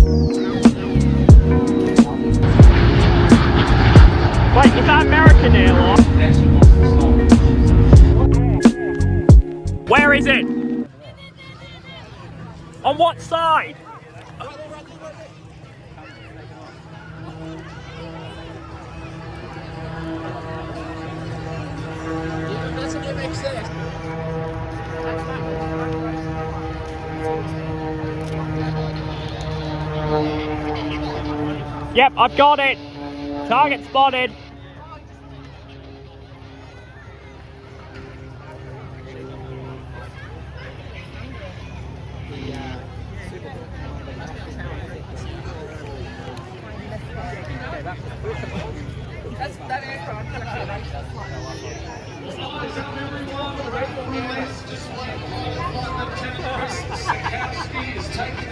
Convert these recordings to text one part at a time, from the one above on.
Wait, is that American airline? Where is it? On what side? Yep, I've got it. Target spotted.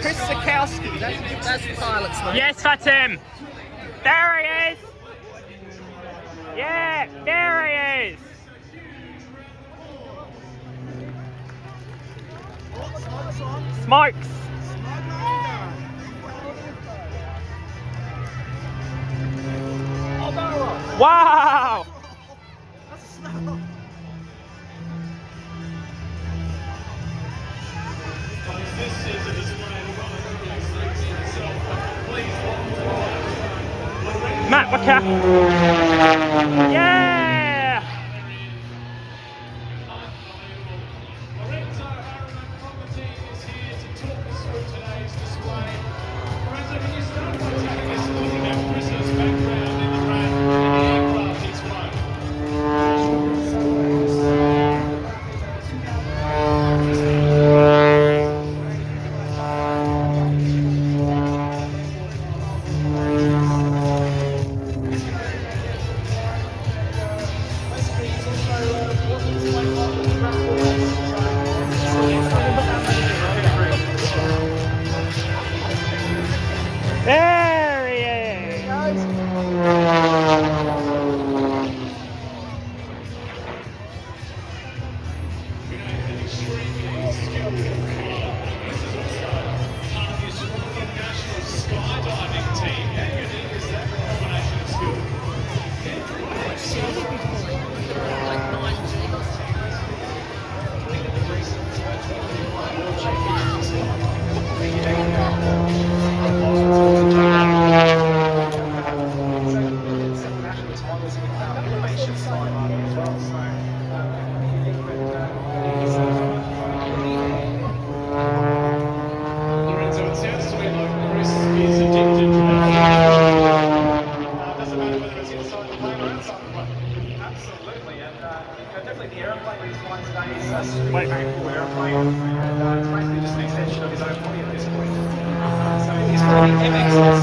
Kris Sieczkowski, that's the pilot's name. Yes, that's him. There he is. Yeah, there he is. Smokes. Wow. Matt McCa. Yeah. There he is. Definitely the aeroplane that he's flying today is a super very cool aeroplane, and it's basically just an extension of his own body at this point. So he's flying MXS.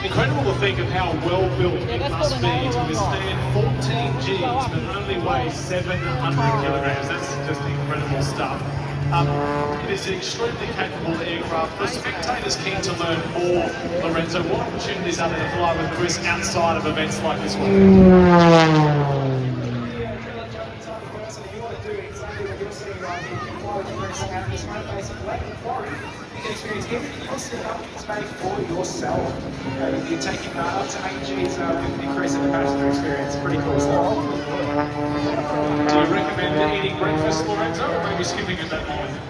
Incredible to think of how well built it must be to withstand 14 Gs but only weigh 700 kilograms. That's just incredible stuff. It is an extremely capable aircraft. For spectators keen to learn more, Lorenzo, what opportunities are there to fly with Kris outside of events like this one? You can experience everything else that is made for yourself. You're taking up to 8 Gs with Kris in the passenger experience. Pretty cool stuff. Do you recommend eating breakfast, Lorenzo, or maybe skipping at that moment?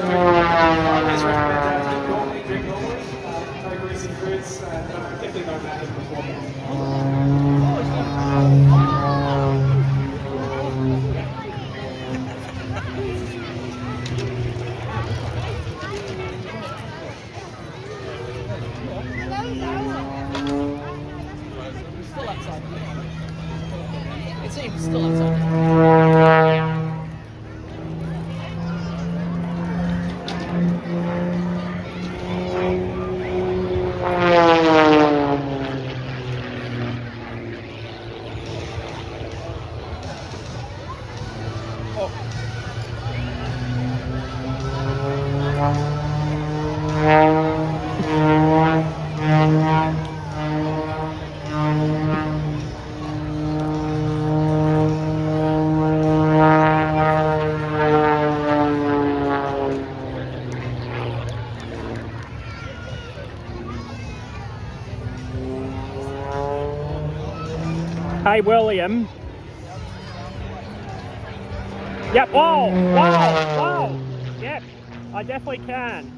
I always recommend drink normally, no greasy foods, but definitely no matters before that. It seems still outside. Okay, William. Yep, whoa, whoa, whoa. Yep, I definitely can.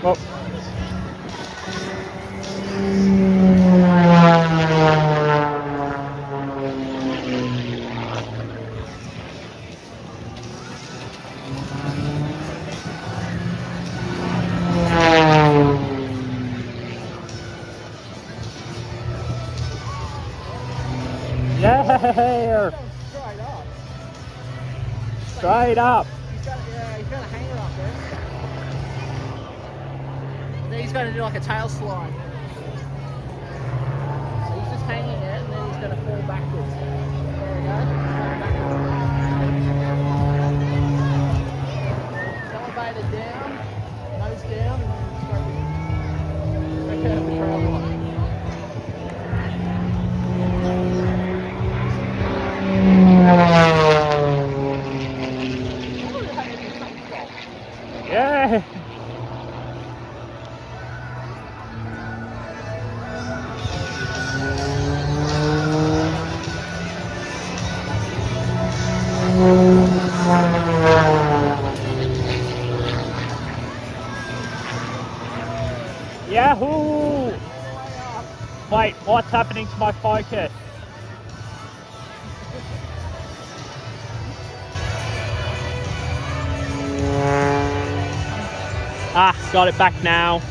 Well, yeah, straight up. He's got a hanger up there. And then he's going to do like a tail slide. So he's just hanging it and then he's going to fall backwards. There we go. Elevator down, nose down, and then straight out of the trail line. Yeah. Yahoo! Wait, what's happening to my focus? Ah, got it back now.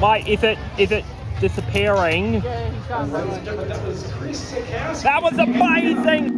Wait, is it disappearing? Yeah, he's going. Ladies and gentlemen, that was Kris Sieczkowski. That was amazing!